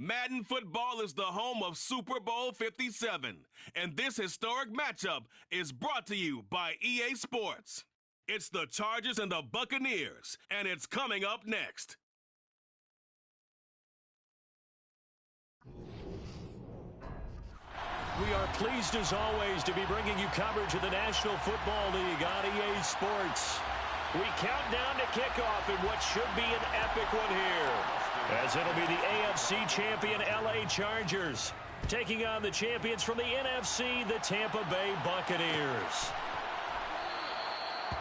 Madden Football is the home of Super Bowl 57, and this historic matchup is brought to you by EA Sports. It's the Chargers and the Buccaneers, and it's coming up next. We are pleased, as always, to be bringing you coverage of the National Football League on EA Sports. We count down to kickoff in what should be an epic one here, as it'll be the AFC champion LA Chargers taking on the champions from the NFC, the Tampa Bay Buccaneers.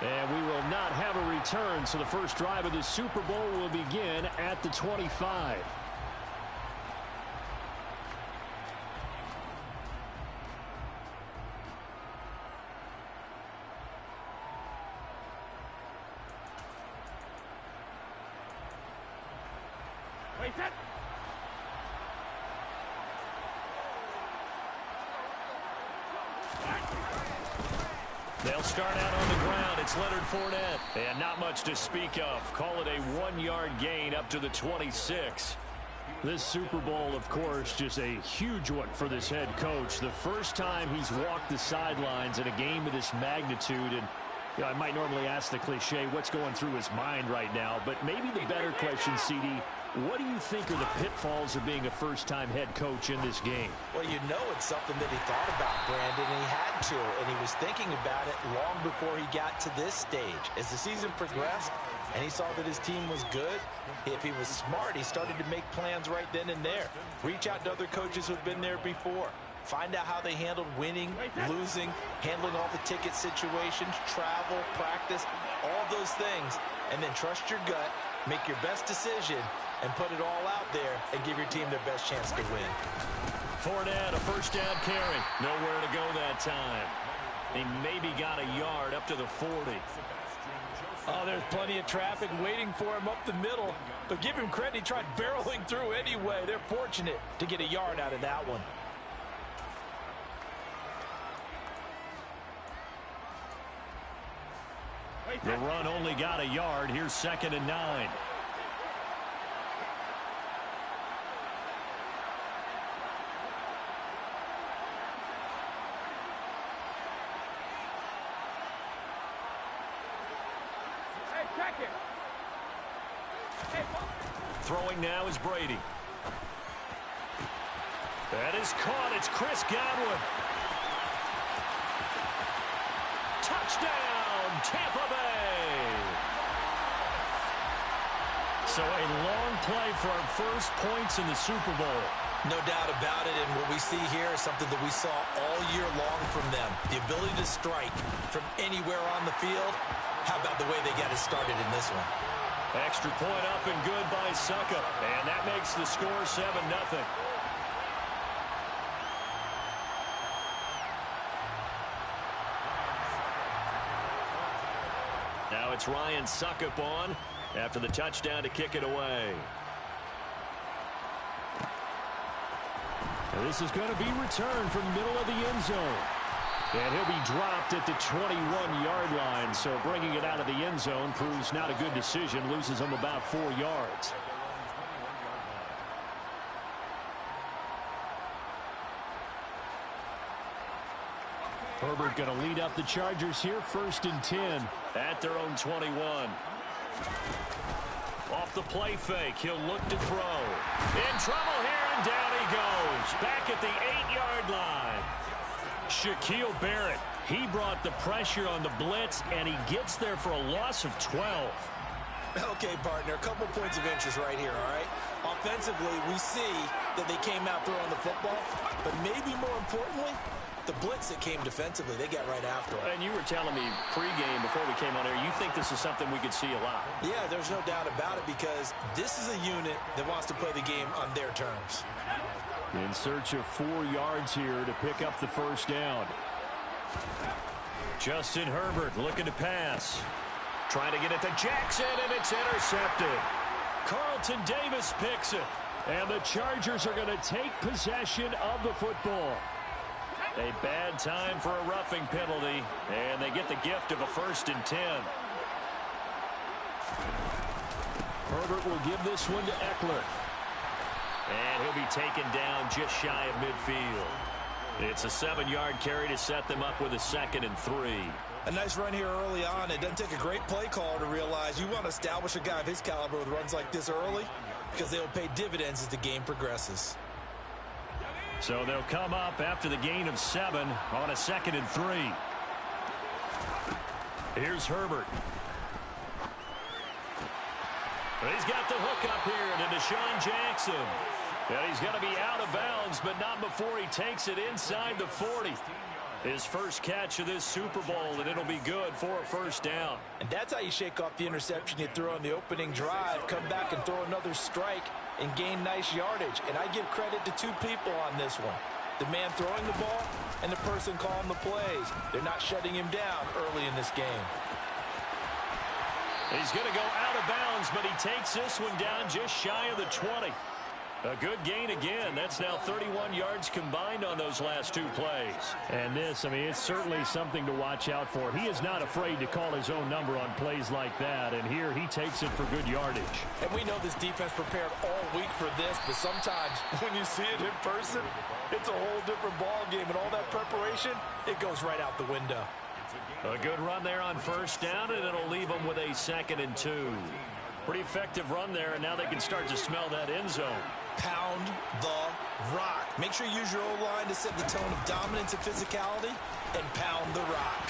And we will not have a return, so the first drive of the Super Bowl will begin at the 25. They'll start out on the ground. It's Leonard Fournette. And not much to speak of. Call it a 1-yard gain up to the 26. This Super Bowl, of course, just a huge one for this head coach. The first time he's walked the sidelines in a game of this magnitude. And you know, I might normally ask the cliche, what's going through his mind right now? But maybe the better question, CD, what do you think are the pitfalls of being a first-time head coach in this game? Well, you know it's something that he thought about, Brandon, and he had to. And he was thinking about it long before he got to this stage. As the season progressed and he saw that his team was good, if he was smart, he started to make plans right then and there. Reach out to other coaches who've been there before. Find out how they handled winning, losing, handling all the ticket situations, travel, practice, all those things. And then trust your gut, make your best decision, and put it all out there and give your team their best chance to win. Fournette, a first down carry. Nowhere to go that time. He maybe got a yard up to the 40. Oh, there's plenty of traffic waiting for him up the middle. But give him credit, he tried barreling through anyway. They're fortunate to get a yard out of that one. The run only got a yard. Here's 2nd and 9. Throwing now is Brady. That is caught. It's Chris Godwin. Touchdown, Tampa Bay. So a long play for our first points in the Super Bowl. No doubt about it, and what we see here is something that we saw all year long from them. The ability to strike from anywhere on the field. How about the way they got it started in this one? Extra point up and good by Succop. And that makes the score 7-0. Now it's Ryan Succop on after the touchdown to kick it away. Now this is going to be returned from the middle of the end zone. And he'll be dropped at the 21-yard line, so bringing it out of the end zone proves not a good decision, loses him about 4 yards. Herbert going to lead up the Chargers here, 1st and 10 at their own 21. Off the play fake, he'll look to throw. In trouble here, and down he goes. Back at the 8-yard line. Shaquille Barrett, he brought the pressure on the blitz, and he gets there for a loss of 12. Okay, partner, a couple points of interest right here, all right? Offensively, we see that they came out throwing the football, but maybe more importantly, the blitz that came defensively, they got right after it. And you were telling me pregame before we came on air, you think this is something we could see a lot. Yeah, there's no doubt about it, because this is a unit that wants to play the game on their terms. In search of 4 yards here to pick up the first down. Justin Herbert looking to pass. Trying to get it to Jackson, and it's intercepted. Carlton Davis picks it. And the Chargers are going to take possession of the football. A bad time for a roughing penalty, and they get the gift of a 1st and 10. Herbert will give this one to Eckler. And he'll be taken down just shy of midfield. It's a 7-yard carry to set them up with a 2nd and 3. A nice run here early on. It doesn't take a great play caller to realize you want to establish a guy of his caliber with runs like this early because they will pay dividends as the game progresses. So they'll come up after the gain of 7 on a 2nd and 3. Here's Herbert. He's got the hook up here to Deshaun Jackson. And he's going to be out of bounds, but not before he takes it inside the 40. His first catch of this Super Bowl, and it'll be good for a 1st down. And that's how you shake off the interception you threw on the opening drive, come back and throw another strike and gain nice yardage. And I give credit to 2 people on this one. The man throwing the ball and the person calling the plays. They're not shutting him down early in this game. He's going to go out of bounds, but he takes this one down just shy of the 20. A good gain again. That's now 31 yards combined on those last 2 plays. And this, I mean, it's certainly something to watch out for. He is not afraid to call his own number on plays like that, and here he takes it for good yardage. And we know this defense prepared all week for this, but sometimes when you see it in person, it's a whole different ball game, and all that preparation, it goes right out the window. A good run there on 1st down, and it'll leave them with a 2nd and 2. Pretty effective run there, and now they can start to smell that end zone. Pound the rock. Make sure you use your O-line to set the tone of dominance and physicality, and pound the rock.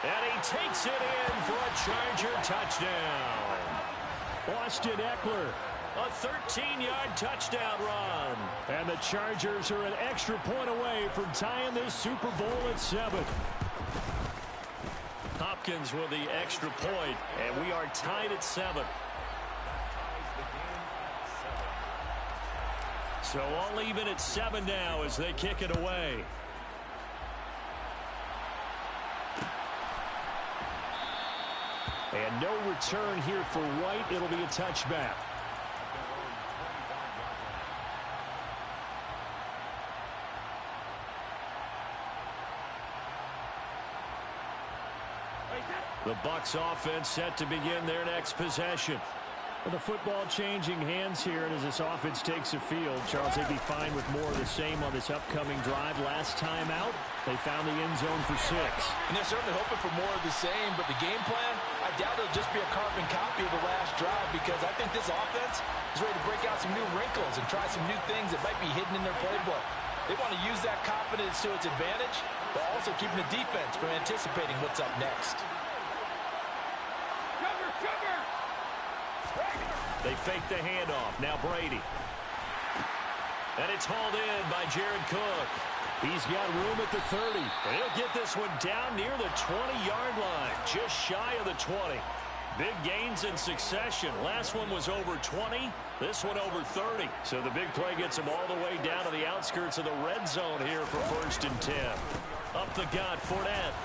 And he takes it in for a Charger touchdown. Austin Eckler. A 13-yard touchdown run. And the Chargers are an extra point away from tying this Super Bowl at 7. Hopkins with the extra point, and we are tied at 7. So all even at 7 now as they kick it away. And no return here for White. It'll be a touchback. The Bucs offense set to begin their next possession. Well, the football changing hands here, and as this offense takes the field, Charles, they'd be fine with more of the same on this upcoming drive. Last time out, they found the end zone for 6. And they're certainly hoping for more of the same, but the game plan, I doubt it'll just be a carbon copy of the last drive, because I think this offense is ready to break out some new wrinkles and try some new things that might be hidden in their playbook. They want to use that confidence to its advantage, but also keeping the defense from anticipating what's up next. They fake the handoff. Now Brady. And it's hauled in by Jared Cook. He's got room at the 30. And he'll get this one down near the 20-yard line, just shy of the 20. Big gains in succession. Last one was over 20. This one over 30. So the big play gets him all the way down to the outskirts of the red zone here for 1st and 10. Up the gut, Fournette.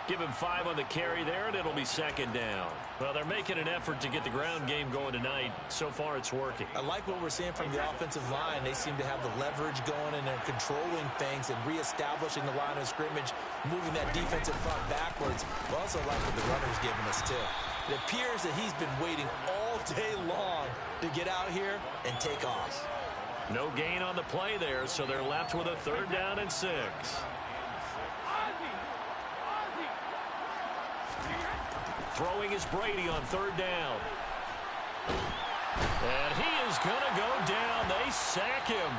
Give him 5 on the carry there, and it'll be 2nd down. Well, they're making an effort to get the ground game going tonight. So far, it's working. I like what we're seeing from the offensive line. They seem to have the leverage going, and they're controlling things and reestablishing the line of scrimmage, moving that defensive front backwards. I also like what the runner's giving us, too. It appears that he's been waiting all day long to get out here and take off. No gain on the play there, so they're left with a 3rd down and 6. Throwing is Brady on 3rd down. And he is going to go down. They sack him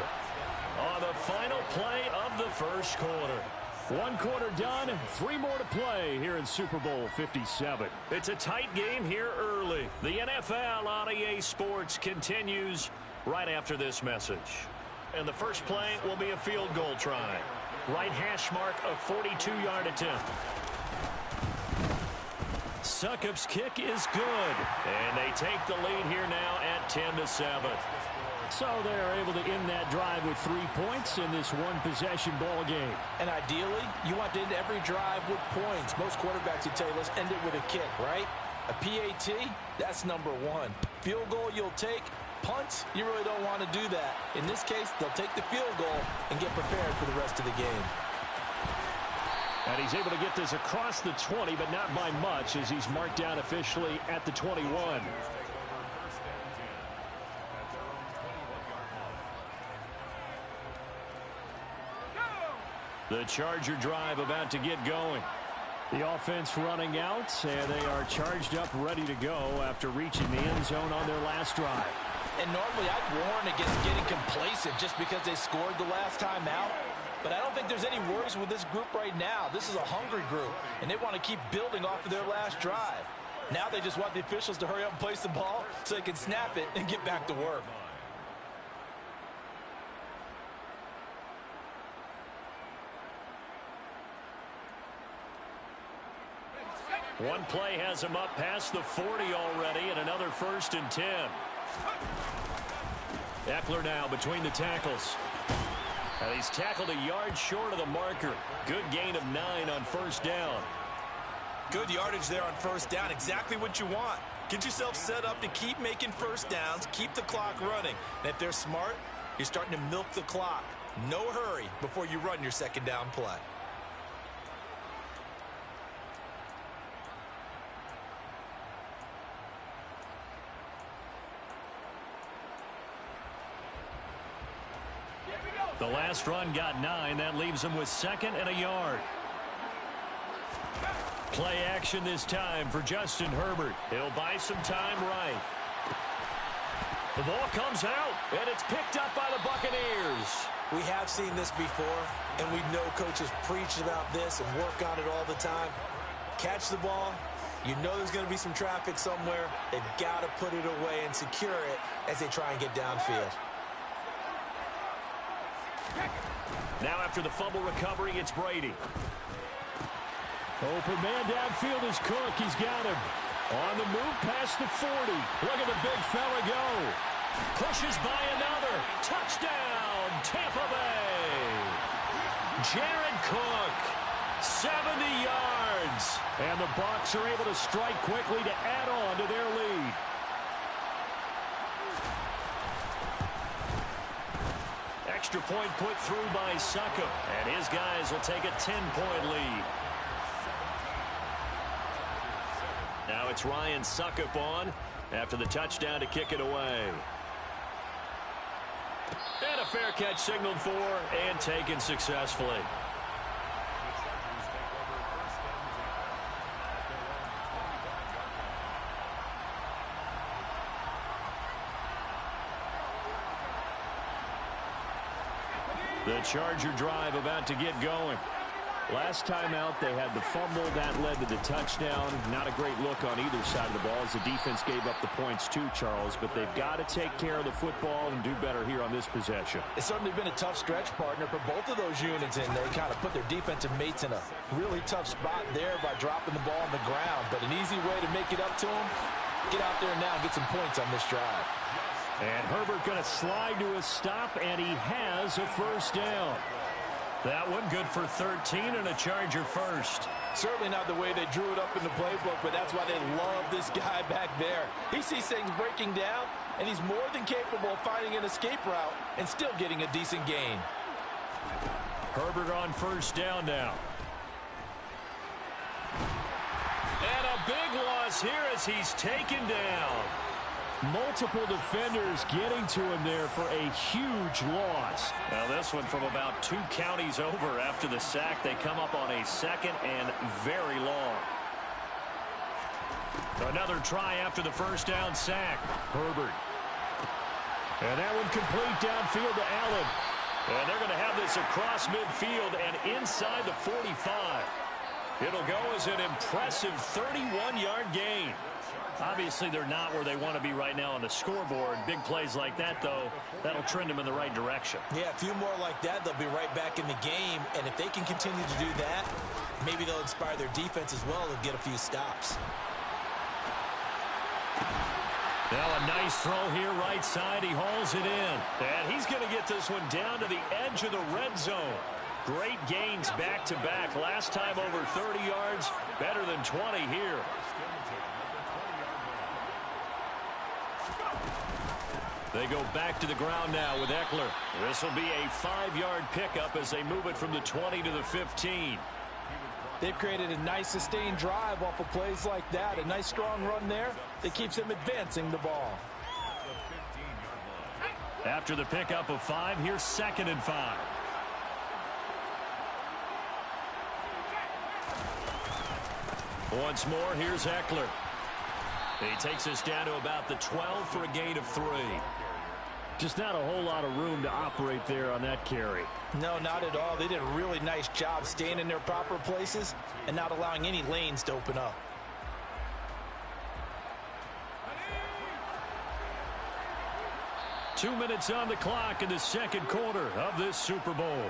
on the final play of the 1st quarter. 1 quarter done, 3 more to play here in Super Bowl 57. It's a tight game here early. The NFL on EA Sports continues right after this message. And the first play will be a field goal try. Right hash mark, a 42-yard attempt. Succop's kick is good. And they take the lead here now at 10-7. So they're able to end that drive with 3 points in this one-possession ball game. And ideally, you want to end every drive with points. Most quarterbacks would tell you, let's end it with a kick, right? A PAT, that's number 1. Field goal you'll take. Punts, you really don't want to do that. In this case, they'll take the field goal and get prepared for the rest of the game. And he's able to get this across the 20, but not by much, as he's marked down officially at the 21. The Charger drive about to get going. The offense running out, and they are charged up, ready to go after reaching the end zone on their last drive. And normally I'd warn against getting complacent just because they scored the last time out. But I don't think there's any worries with this group right now. This is a hungry group, and they want to keep building off of their last drive. Now they just want the officials to hurry up and place the ball so they can snap it and get back to work. One play has him up past the 40 already, and another 1st and 10. Eckler now between the tackles. And he's tackled a yard short of the marker. Good gain of 9 on 1st down. Good yardage there on 1st down. Exactly what you want. Get yourself set up to keep making 1st downs, keep the clock running. And if they're smart, you're starting to milk the clock. No hurry before you run your 2nd down play. The last run got 9. That leaves him with 2nd and a yard. Play action this time for Justin Herbert. He'll buy some time right. The ball comes out, and it's picked up by the Buccaneers. We have seen this before, and we know coaches preach about this and work on it all the time. Catch the ball. You know there's going to be some traffic somewhere. They've got to put it away and secure it as they try and get downfield. Now after the fumble recovery, it's Brady. Open man downfield is Cook. He's got him. On the move past the 40. Look at the big fella go. Pushes by another. Touchdown, Tampa Bay. Jared Cook, 70 yards. And the Bucs are able to strike quickly to add on to their lead. Extra point put through by Succop, and his guys will take a 10-point lead. Now it's Ryan Succop on after the touchdown to kick it away. And a fair catch signaled for and taken successfully. The Charger drive about to get going. Last time out, they had the fumble. That led to the touchdown. Not a great look on either side of the ball as the defense gave up the points too, Charles. But they've got to take care of the football and do better here on this possession. It's certainly been a tough stretch, partner, for both of those units, and they kind of put their defensive mates in a really tough spot there by dropping the ball on the ground. But an easy way to make it up to them, get out there now and get some points on this drive. And Herbert going to slide to a stop, and he has a 1st down. That one good for 13 and a Charger first. Certainly not the way they drew it up in the playbook, but that's why they love this guy back there. He sees things breaking down, and he's more than capable of finding an escape route and still getting a decent gain. Herbert on 1st down now. And a big loss here as he's taken down. Multiple defenders getting to him there for a huge loss. Now this one from about 2 counties over after the sack. They come up on a 2nd and very long. Another try after the 1st down sack. Herbert. And that one complete downfield to Allen. And they're going to have this across midfield and inside the 45. It'll go as an impressive 31-yard gain. Obviously, they're not where they want to be right now on the scoreboard. Big plays like that, though, that'll trend them in the right direction. Yeah, a few more like that, they'll be right back in the game. And if they can continue to do that, maybe they'll inspire their defense as well and get a few stops. Now a nice throw here right side. He hauls it in. And he's going to get this one down to the edge of the red zone. Great gains back-to-back. Last time over 30 yards, better than 20 here. They go back to the ground now with Eckler. This will be a 5-yard pickup as they move it from the 20 to the 15. They've created a nice sustained drive off of plays like that. A nice strong run there that keeps them advancing the ball. After the pickup of 5, here's 2nd and 5. Once more, here's Eckler. He takes us down to about the 12 for a gain of 3. Just not a whole lot of room to operate there on that carry. No, not at all. They did a really nice job staying in their proper places and not allowing any lanes to open up. Two minutes on the clock in the second quarter of this Super Bowl.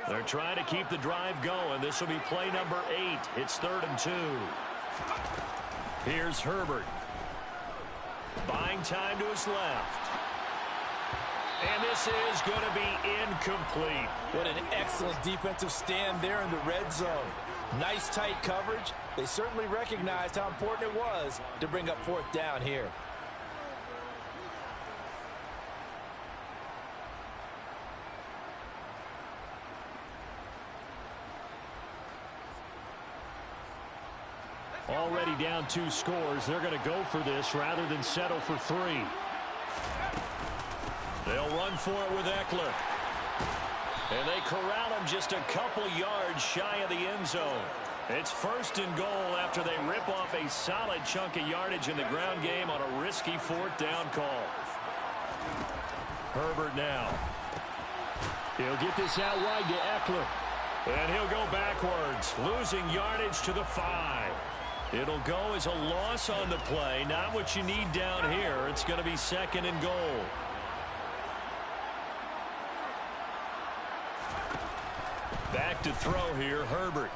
They're trying to keep the drive going. This will be play number 8. It's 3rd and 2. Here's Herbert. Buying time to his left. And this is going to be incomplete. What an excellent defensive stand there in the red zone. Nice tight coverage. They certainly recognized how important it was to bring up 4th down here. Already down 2 scores. They're going to go for this rather than settle for 3. They'll run for it with Eckler. And they corral him just a couple yards shy of the end zone. It's 1st and goal after they rip off a solid chunk of yardage in the ground game on a risky 4th down call. Herbert now. He'll get this out wide to Eckler. And he'll go backwards, losing yardage to the 5. It'll go as a loss on the play. Not what you need down here. It's going to be 2nd and goal. Back to throw here, Herbert.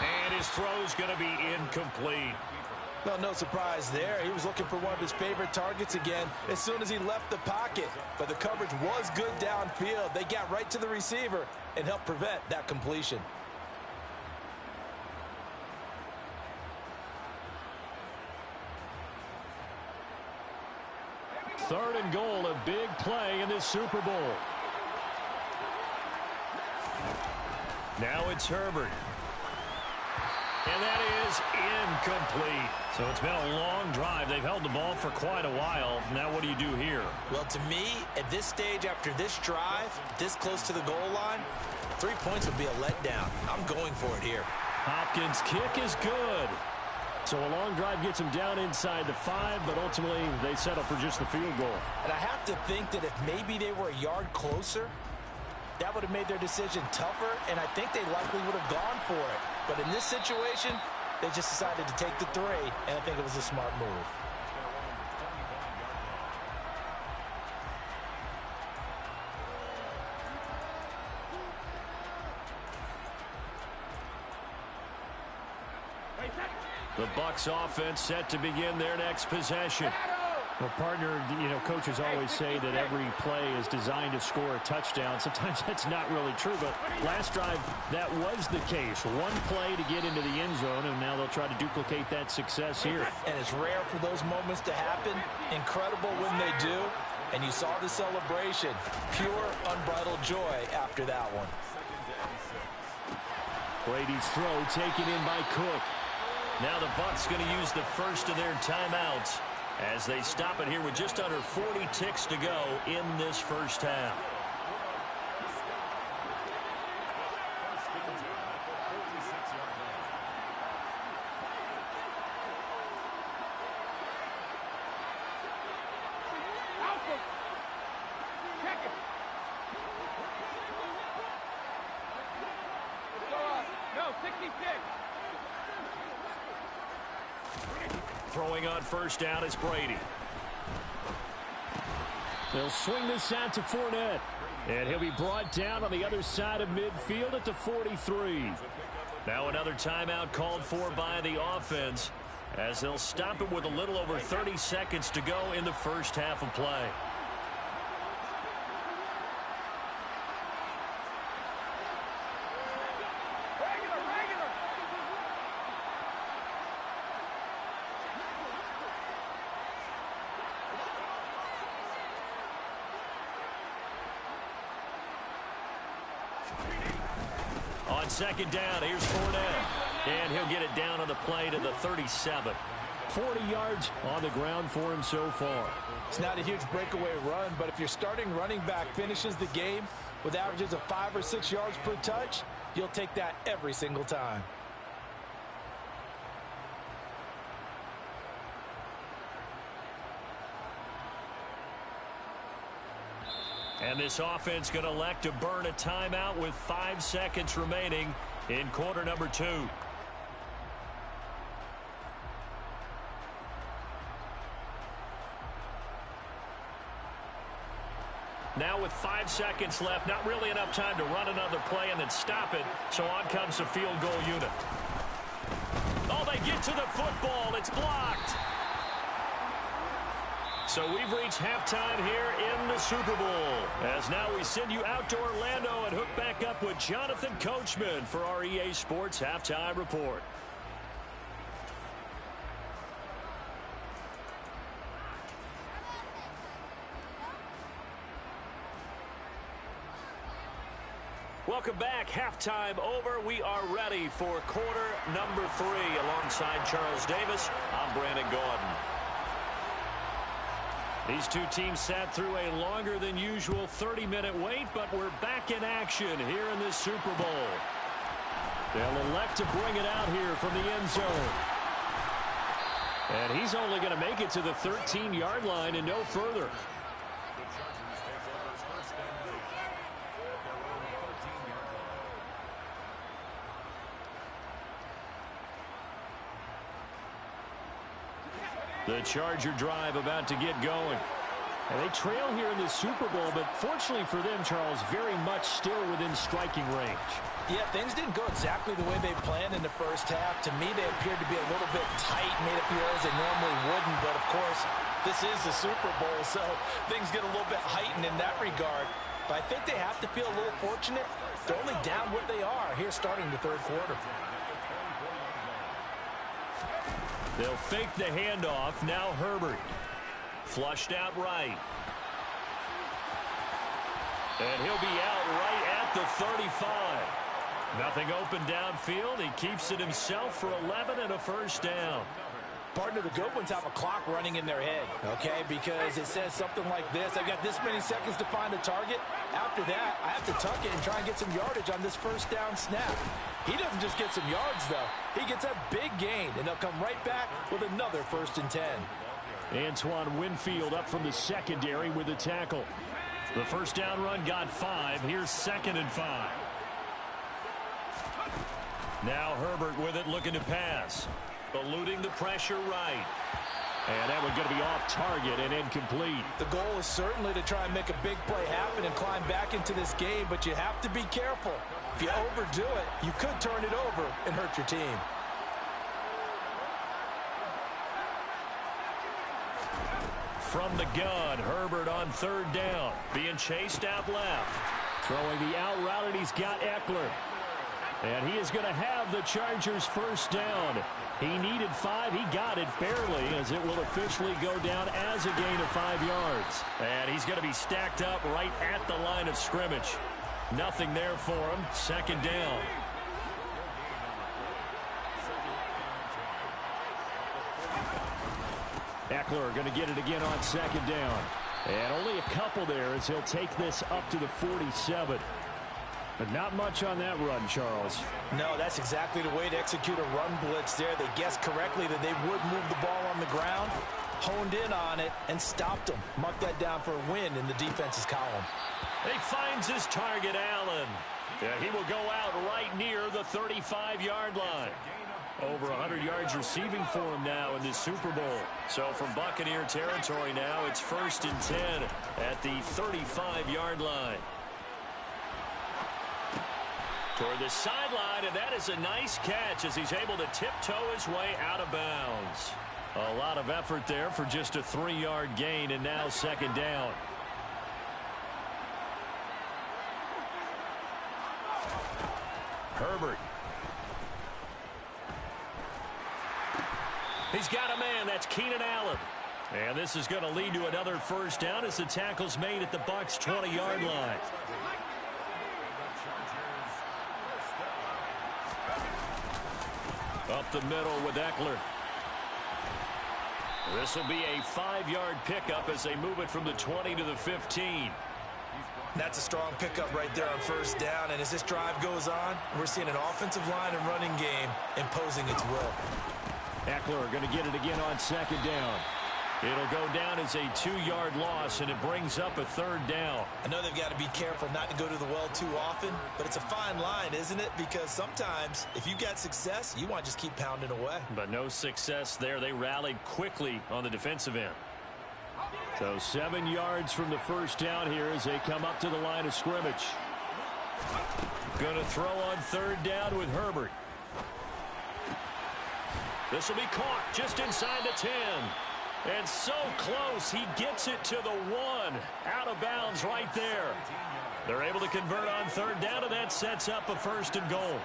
And his throw's going to be incomplete. Well, no surprise there. He was looking for one of his favorite targets again as soon as he left the pocket. But the coverage was good downfield. They got right to the receiver and helped prevent that completion. Third and goal, a big play in this Super Bowl. Now it's Herbert. And that is incomplete. So it's been a long drive. They've held the ball for quite a while. Now what do you do here? Well, to me, at this stage, after this drive, this close to the goal line, 3 points would be a letdown. I'm going for it here. Hopkins' kick is good. So a long drive gets them down inside the 5, but ultimately they settle for just the field goal. And I have to think that if maybe they were a yard closer, that would have made their decision tougher, and I think they likely would have gone for it. But in this situation, they just decided to take the 3, and I think it was a smart move. The Bucs offense set to begin their next possession. Well, partner, coaches always say that every play is designed to score a touchdown. Sometimes that's not really true, but last drive, that was the case. One play to get into the end zone, and now they'll try to duplicate that success here. And it's rare for those moments to happen. Incredible when they do. And you saw the celebration. Pure, unbridled joy after that one. Brady's throw taken in by Cook. Now the Bucs going to use the first of their timeouts as they stop it here with just under 40 ticks to go in this first half. Throwing on first down is Brady. They'll swing this out to Fournette. And he'll be brought down on the other side of midfield at the 43. Now another timeout called for by the offense as they'll stop it with a little over 30 seconds to go in the first half of play. On second down, here's Fournette. And he'll get it down on the play to the 37. 40 yards on the ground for him so far. It's not a huge breakaway run, but if your starting running back finishes the game with averages of 5 or 6 yards per touch, you'll take that every single time. And this offense going to elect to burn a timeout with 5 seconds remaining in quarter number 2. Now with 5 seconds left, not really enough time to run another play and then stop it, so on comes the field goal unit. Oh, they get to the football. It's blocked. So we've reached halftime here in the Super Bowl. As now we send you out to Orlando and hook back up with Jonathan Coachman for our EA Sports Halftime Report. Welcome back. Halftime over. We are ready for quarter number 3. Alongside Charles Davis, I'm Brandon Gaudin. These two teams sat through a longer than usual 30-minute wait, but we're back in action here in this Super Bowl. They'll elect to bring it out here from the end zone. And he's only going to make it to the 13-yard line and no further. The Charger drive about to get going. And they trail here in the Super Bowl, but fortunately for them, Charles, very much still within striking range. Yeah, things didn't go exactly the way they planned in the first half. To me, they appeared to be a little bit tight, made a few errors they normally wouldn't. But, of course, this is the Super Bowl, so things get a little bit heightened in that regard. But I think they have to feel a little fortunate. They're only down what they are here starting the third quarter. They'll fake the handoff. Now Herbert. Flushed out right. And he'll be out right at the 35. Nothing open downfield. He keeps it himself for 11 and a first down. Partner, the good ones have a clock running in their head, okay? Because it says something like this. I've got this many seconds to find a target. After that, I have to tuck it and try and get some yardage on this first down snap. He doesn't just get some yards, though. He gets a big gain, and they'll come right back with another 1st and 10. Antoine Winfield up from the secondary with a tackle. The first down run got 5. Here's 2nd and 5. Now Herbert with it, looking to pass. Eluding the pressure right. And that one's going to be off target and incomplete. The goal is certainly to try and make a big play happen and climb back into this game, but you have to be careful. If you overdo it, you could turn it over and hurt your team. From the gun, Herbert on 3rd down. Being chased out left. Throwing the out route, and he's got Eckler. And he is going to have the Chargers' first down. He needed 5. He got it barely, as it will officially go down as a gain of 5 yards. And he's going to be stacked up right at the line of scrimmage. Nothing there for him. 2nd down. Eckler going to get it again on 2nd down. And only a couple there as he'll take this up to the 47. But not much on that run, Charles. No, that's exactly the way to execute a run blitz there. They guessed correctly that they would move the ball on the ground, honed in on it, and stopped them. Mark that down for a win in the defense's column. He finds his target, Allen. Yeah, he will go out right near the 35-yard line. Over 100 yards receiving for him now in this Super Bowl. So from Buccaneer territory now, it's 1st and 10 at the 35-yard line. Toward the sideline, and that is a nice catch as he's able to tiptoe his way out of bounds. A lot of effort there for just a 3-yard gain, and now 2nd down. Herbert. He's got a man. That's Keenan Allen. And this is going to lead to another first down as the tackle's made at the Bucs' 20-yard line. Up the middle with Eckler. This will be a 5-yard pickup as they move it from the 20 to the 15. That's a strong pickup right there on first down. And as this drive goes on, we're seeing an offensive line and running game imposing its will. Eckler going to get it again on second down. It'll go down as a 2-yard loss, and it brings up a third down. I know they've got to be careful not to go to the well too often, but it's a fine line, isn't it? Because sometimes if you got success, you want to just keep pounding away. But no success there. They rallied quickly on the defensive end. So 7 yards from the first down here as they come up to the line of scrimmage. Going to throw on third down with Herbert. This will be caught just inside the 10. And so close, he gets it to the 1. Out of bounds right there. They're able to convert on third down, and that sets up a first and goal.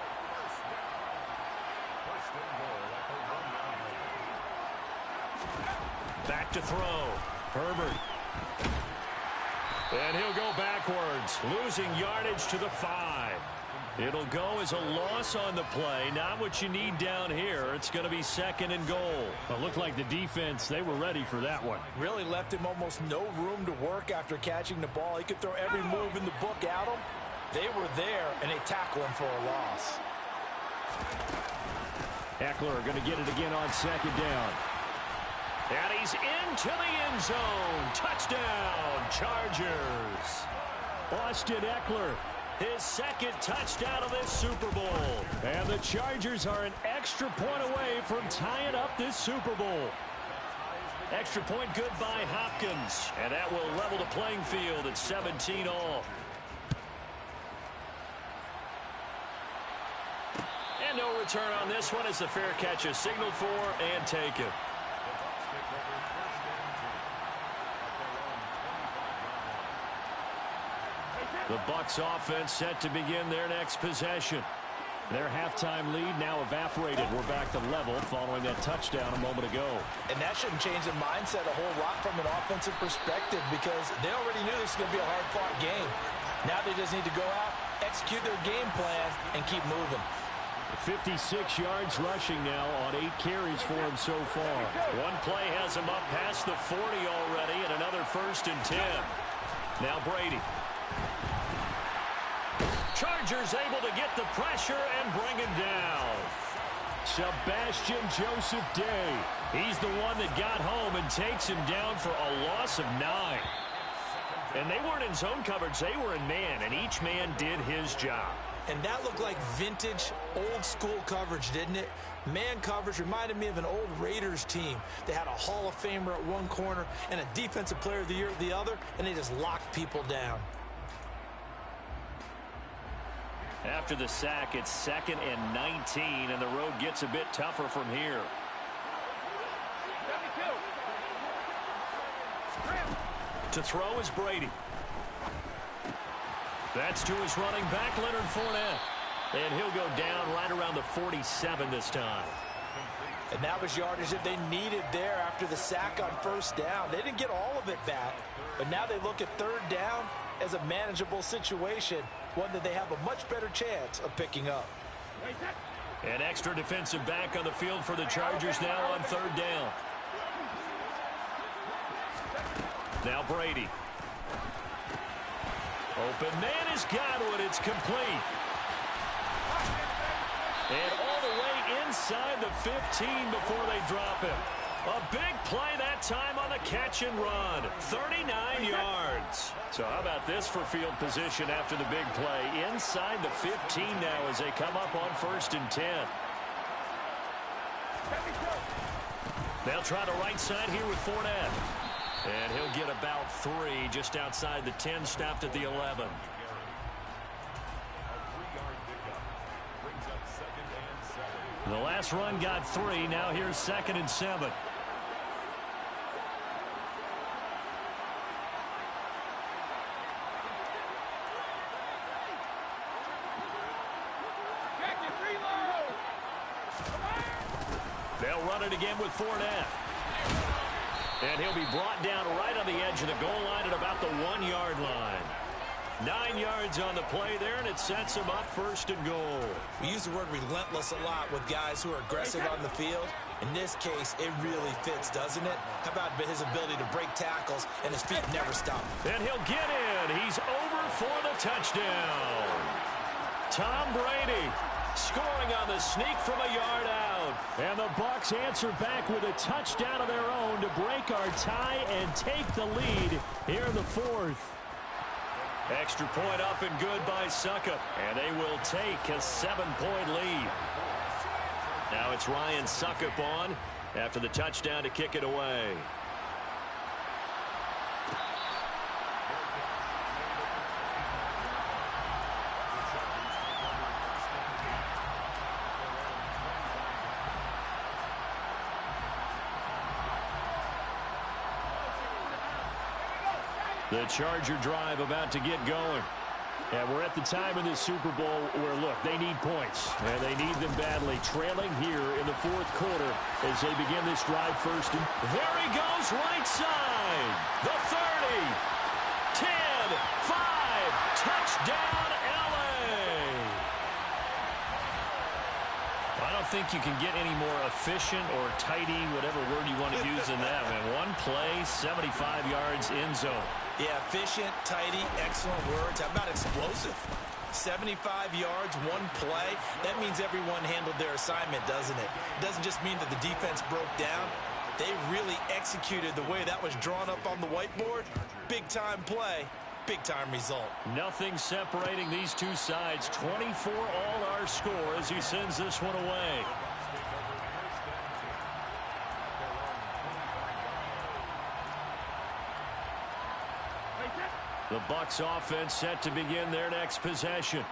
Back to throw. Herbert. And he'll go backwards, losing yardage to the 5. It'll go as a loss on the play. Not what you need down here. It's going to be second and goal. It looked like the defense, they were ready for that one. Really left him almost no room to work after catching the ball. He could throw every move in the book at him. They were there, and they tackle him for a loss. Eckler going to get it again on second down. And he's into the end zone. Touchdown, Chargers. Austin Eckler. His second touchdown of this Super Bowl. And the Chargers are an extra point away from tying up this Super Bowl. Extra point good by Hopkins. And that will level the playing field at 17 all. And no return on this one as the fair catch is signaled for and taken. The Bucs offense set to begin their next possession. Their halftime lead now evaporated. We're back to level following that touchdown a moment ago. And that shouldn't change the mindset a whole lot from an offensive perspective because they already knew this was going to be a hard-fought game. Now they just need to go out, execute their game plan, and keep moving. 56 yards rushing now on 8 carries for him so far. One play has him up past the 40 already and another first and 10. Now Brady. Chargers able to get the pressure and bring him down. Sebastian Joseph Day. He's the one that got home and takes him down for a loss of 9. And they weren't in zone coverage. They were in man, and each man did his job. And that looked like vintage, old-school coverage, didn't it? Man coverage reminded me of an old Raiders team. They had a Hall of Famer at one corner and a Defensive Player of the Year at the other, and they just locked people down. After the sack, it's 2nd and 19, and the road gets a bit tougher from here. To throw is Brady. That's to his running back, Leonard Fournette. And he'll go down right around the 47 this time. And that was yardage that they needed there after the sack on first down. They didn't get all of it back, but now they look at third down as a manageable situation, one that they have a much better chance of picking up. An extra defensive back on the field for the Chargers now on third down. Now Brady. Open man is Godwin. It's complete. And all the way inside the 15 before they drop him. A big play that time on the catch and run. 39 yards. So how about this for field position after the big play? Inside the 15 now as they come up on 1st and 10. They'll try the right side here with Fournette. And he'll get about 3 just outside the 10, stopped at the 11. The last run got 3. Now here's 2nd and 7. They'll run it again with Fournette. And he'll be brought down right on the edge of the goal line at about the 1-yard line. 9 yards on the play there, and it sets him up 1st and goal. We use the word relentless a lot with guys who are aggressive on the field. In this case, it really fits, doesn't it? How about his ability to break tackles, and his feet never stop? And he'll get in. He's over for the touchdown. Tom Brady scoring on the sneak from a yard out. And the Bucs answer back with a touchdown of their own to break our tie and take the lead here in the 4th. Extra point up and good by Succop. And they will take a 7-point lead. Now it's Ryan Succop on after the touchdown to kick it away. The Charger drive about to get going. And we're at the time in this Super Bowl where, look, they need points. And they need them badly. Trailing here in the 4th quarter as they begin this drive first. And there he goes, right side. The 30, 10, 5, touchdown, LA. I don't think you can get any more efficient or tidy, whatever word you want to use in that, man. One play, 75 yards, end zone. Yeah, efficient, tidy, excellent words. How about explosive? 75 yards, one play. That means everyone handled their assignment, doesn't it? It doesn't just mean that the defense broke down. They really executed the way that was drawn up on the whiteboard. Big-time play, big-time result. Nothing separating these two sides. 24 all our score as he sends this one away. The Bucs offense set to begin their next possession.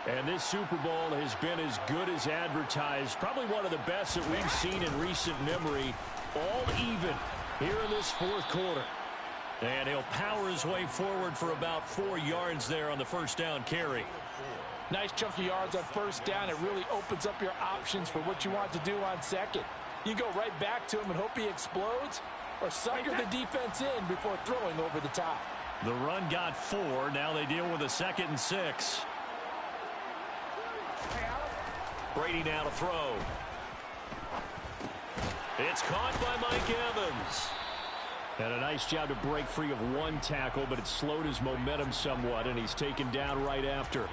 And this Super Bowl has been as good as advertised. Probably one of the best that we've seen in recent memory. All even here in this 4th quarter. And he'll power his way forward for about 4 yards there on the first down carry. Nice chunk of yards on first down. It really opens up your options for what you want to do on second. You go right back to him and hope he explodes, or sucker the defense in before throwing over the top. The run got 4. Now they deal with a 2nd and 6. Brady now to throw. It's caught by Mike Evans. And a nice job to break free of one tackle, but it slowed his momentum somewhat, and he's taken down right after.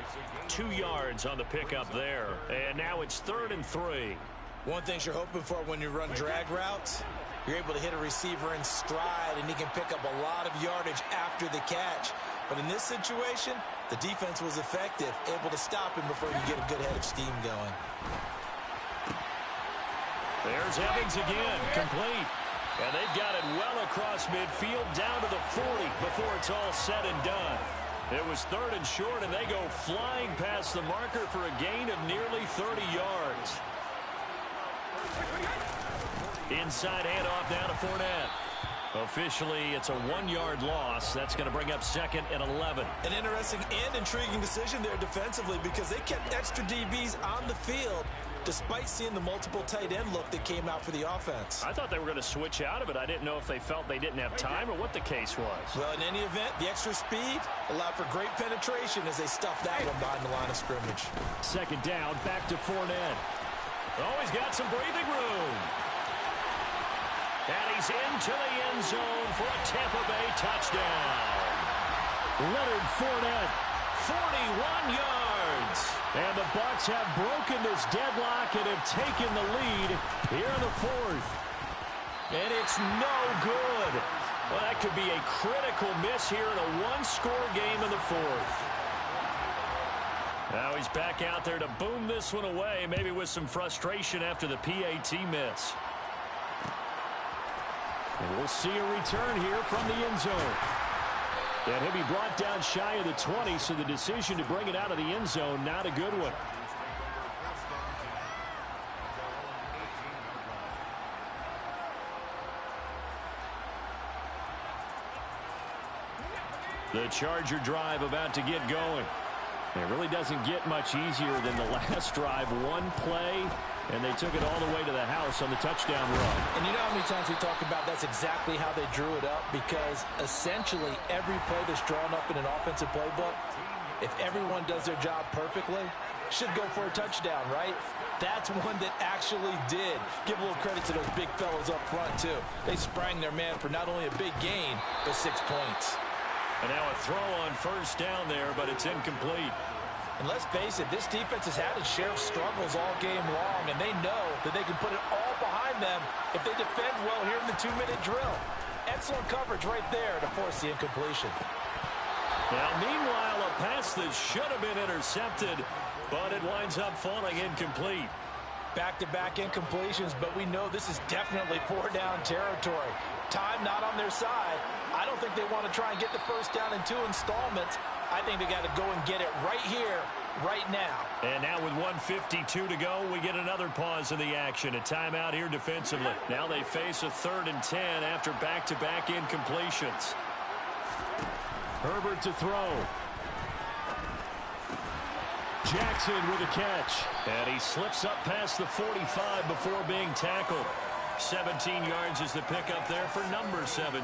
2 yards on the pickup there. And now it's 3rd and 3. One thing you're hoping for when you run drag routes, you're able to hit a receiver in stride, and he can pick up a lot of yardage after the catch. But in this situation, the defense was effective, able to stop him before you get a good head of steam going. There's Evans again, complete. And they've got it well across midfield, down to the 40 before it's all said and done. It was 3rd and short, and they go flying past the marker for a gain of nearly 30 yards. Inside handoff now to Fournette. Officially, it's a 1-yard loss. That's going to bring up 2nd and 11. An interesting and intriguing decision there defensively because they kept extra DBs on the field despite seeing the multiple tight end look that came out for the offense. I thought they were going to switch out of it. I didn't know if they felt they didn't have time or what the case was. Well, in any event, the extra speed allowed for great penetration as they stuffed that one behind the line of scrimmage. 2nd down, back to Fournette. Oh, he's got some breathing room. And he's into the end zone for a Tampa Bay touchdown. Leonard Fournette, 41 yards. And the Bucs have broken this deadlock and have taken the lead here in the 4th. And it's no good. Well, that could be a critical miss here in a one-score game in the 4th. Now he's back out there to boom this one away, maybe with some frustration after the PAT miss. And we'll see a return here from the end zone. And he'll be brought down shy of the 20, so the decision to bring it out of the end zone, not a good one. The Charger drive about to get going. It really doesn't get much easier than the last drive. One play, and they took it all the way to the house on the touchdown run. And you know how many times we talk about that's exactly how they drew it up? Because essentially every play that's drawn up in an offensive playbook, if everyone does their job perfectly, should go for a touchdown, right? That's one that actually did. Give a little credit to those big fellows up front, too. They sprang their man for not only a big gain, but 6 points. And now a throw on first down there, but it's incomplete. And let's face it, this defense has had its share of struggles all game long, and they know that they can put it all behind them if they defend well here in the 2-minute drill. Excellent coverage right there to force the incompletion. Now, meanwhile, a pass that should have been intercepted, but it winds up falling incomplete. Back-to-back incompletions, but we know this is definitely 4-down territory. Time not on their side. I don't think they want to try and get the first down in 2 installments. I think they got to go and get it right here, right now. And now with 1:52 to go, we get another pause in the action. A timeout here defensively. Now they face a 3rd and 10 after back-to-back incompletions. Herbert to throw. Jackson with a catch. And he slips up past the 45 before being tackled. 17 yards is the pickup there for number 17.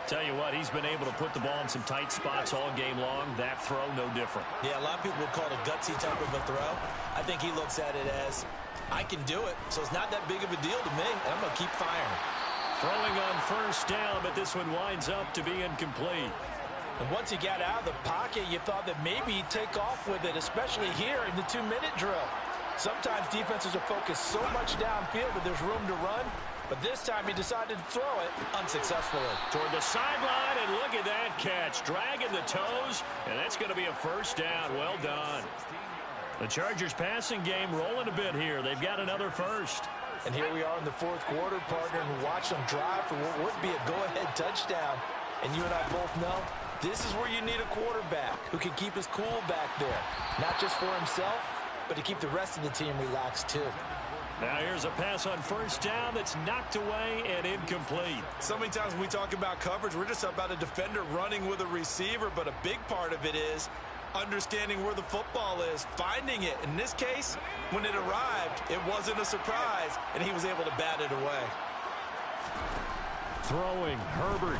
Tell you what, he's been able to put the ball in some tight spots all game long. That throw, no different. Yeah, a lot of people would call it a gutsy type of a throw. I think he looks at it as, I can do it, so it's not that big of a deal to me, and I'm going to keep firing. Throwing on first down, but this one winds up to be incomplete. And once he got out of the pocket, you thought that maybe he'd take off with it, especially here in the 2-minute drill. Sometimes defenses are focused so much downfield that there's room to run, but this time he decided to throw it unsuccessfully. Toward the sideline, and look at that catch. Dragging the toes, and that's going to be a first down. Well done. The Chargers passing game rolling a bit here. They've got another first. And here we are in the 4th quarter, partner, and watch them drive for what would be a go-ahead touchdown. And you and I both know this is where you need a quarterback who can keep his cool back there, not just for himself, but to keep the rest of the team relaxed too. Now here's a pass on first down that's knocked away and incomplete. So many times when we talk about coverage, we're just about a defender running with a receiver, but a big part of it is understanding where the football is, finding it. In this case, when it arrived, it wasn't a surprise, and he was able to bat it away. Throwing, Herbert.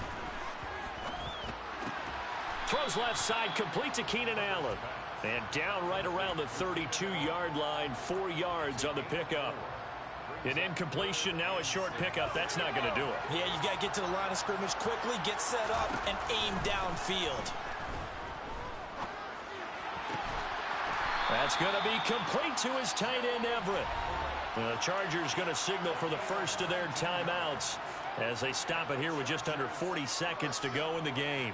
Throws left side, complete to Keenan Allen. And down right around the 32-yard line, 4 yards on the pickup. An incompletion, now a short pickup. That's not going to do it. Yeah, you got to get to the line of scrimmage quickly, get set up, and aim downfield. That's going to be complete to his tight end, Everett. The Chargers going to signal for the first of their timeouts as they stop it here with just under 40 seconds to go in the game.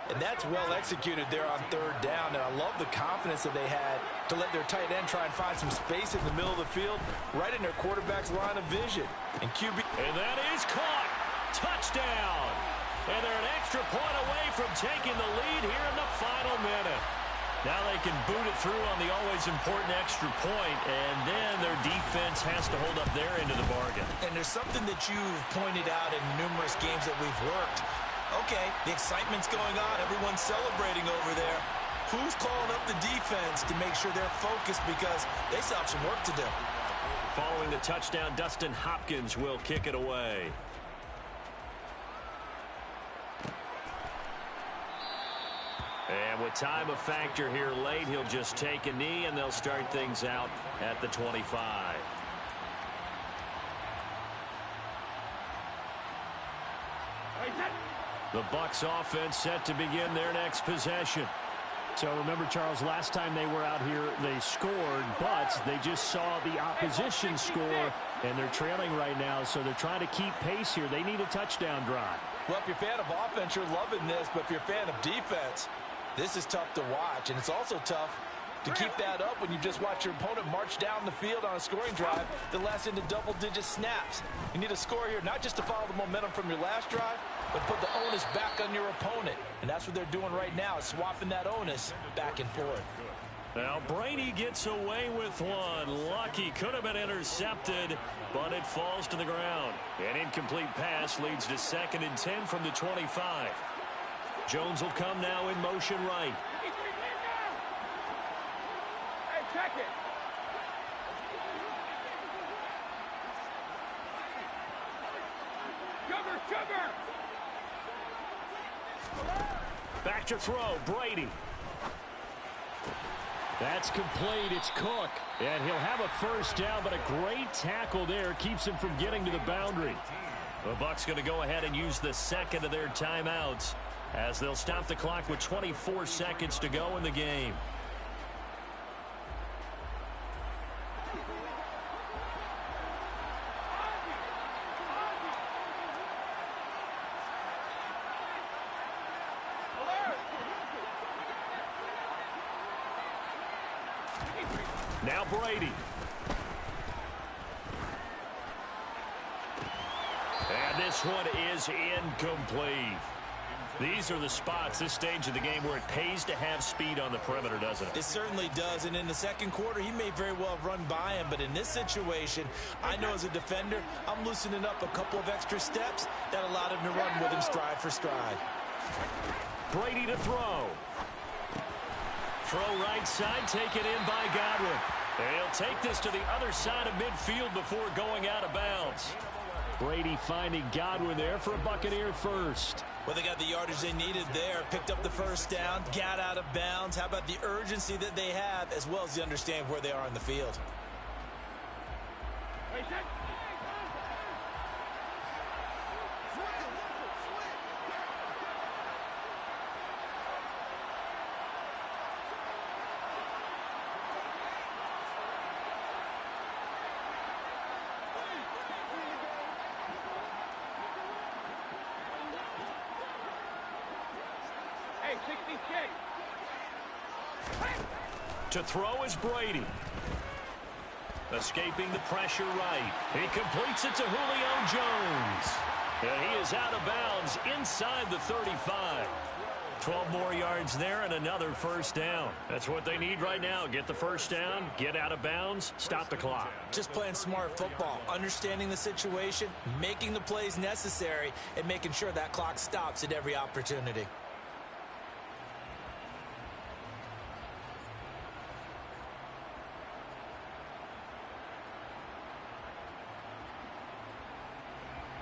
And that's well executed there on 3rd down. And I love the confidence that they had to let their tight end try and find some space in the middle of the field, right in their quarterback's line of vision. And QB. And that is caught. Touchdown. And they're an extra point away from taking the lead here in the final minute. Now they can boot it through on the always important extra point, and then their defense has to hold up their end of the bargain. And there's something that you've pointed out in numerous games that we've worked. Okay, the excitement's going on. Everyone's celebrating over there. Who's calling up the defense to make sure they're focused because they still have some work to do? Following the touchdown, Dustin Hopkins will kick it away. And with time a factor here late, he'll just take a knee, and they'll start things out at the 25. The Bucs offense set to begin their next possession. So remember, Charles, last time they were out here, they scored, but they just saw the opposition score, and they're trailing right now, so they're trying to keep pace here. They need a touchdown drive. Well, if you're a fan of offense, you're loving this, but if you're a fan of defense, this is tough to watch, and it's also tough to keep that up when you just watch your opponent march down the field on a scoring drive that lasts into double-digit snaps. You need a score here, not just to follow the momentum from your last drive, but put the onus back on your opponent. And that's what they're doing right now, is swapping that onus back and forth. Now Brady gets away with one. Lucky, could have been intercepted, but it falls to the ground. An incomplete pass leads to 2nd and 10 from the 25. Jones will come now in motion right. Back to throw, Brady. That's complete. It's Cook. And he'll have a first down, but a great tackle there keeps him from getting to the boundary. The Bucs going to go ahead and use the second of their timeouts as they'll stop the clock with 24 seconds to go in the game. Now Brady. And this one is incomplete. These are the spots, this stage of the game, where it pays to have speed on the perimeter, doesn't it? It certainly does, and in the second quarter, he may very well have run by him, but in this situation, I know as a defender, I'm loosening up a couple of extra steps that allowed him to run with him stride for stride. Brady to throw. Throw right side, taken in by Godwin. They'll take this to the other side of midfield before going out of bounds. Brady finding Godwin there for a Buccaneer first. Well, they got the yardage they needed there, picked up the first down, got out of bounds. How about the urgency that they have, as well as the understanding of where they are in the field? To throw is Brady. Escaping the pressure right. He completes it to Julio Jones. And he is out of bounds inside the 35. 12 more yards there and another first down. That's what they need right now. Get the first down, get out of bounds, stop the clock. Just playing smart football, understanding the situation, making the plays necessary, and making sure that clock stops at every opportunity.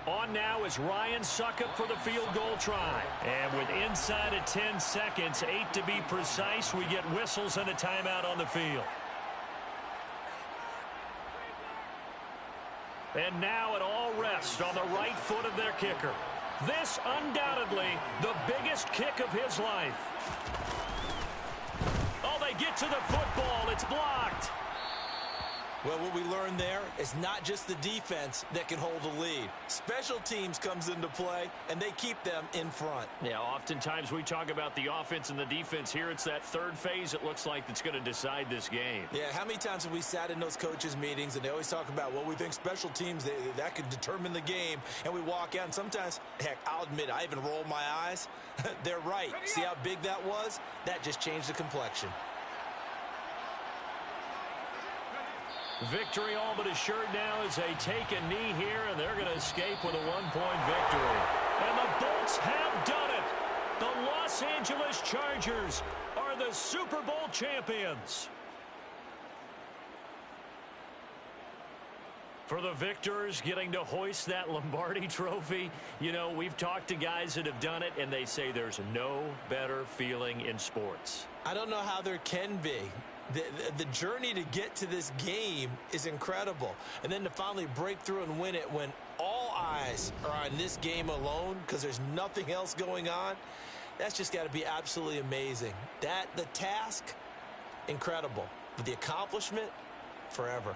On now is Ryan Succop for the field goal try. And with inside of 10 seconds, 8 to be precise, we get whistles and a timeout on the field. And now it all rests on the right foot of their kicker. This undoubtedly the biggest kick of his life. Oh, they get to the football. It's blocked. Well, what we learned there is not just the defense that can hold the lead. Special teams comes into play, and they keep them in front. Yeah, oftentimes we talk about the offense and the defense. Here it's that third phase, it looks like, that's going to decide this game. Yeah, how many times have we sat in those coaches' meetings, and they always talk about, well, we think special teams, that could determine the game, and we walk out, and sometimes, heck, I'll admit, I even roll my eyes. They're right. See how big that was? That just changed the complexion. Victory all but assured now as they take a knee here, and they're going to escape with a one-point victory. And the Bolts have done it. The Los Angeles Chargers are the Super Bowl champions. For the victors getting to hoist that Lombardi trophy, you know, we've talked to guys that have done it, and they say there's no better feeling in sports. I don't know how there can be. The journey to get to this game is incredible. And then to finally break through and win it when all eyes are on this game alone because there's nothing else going on, that's just got to be absolutely amazing. The task, incredible. But the accomplishment, forever.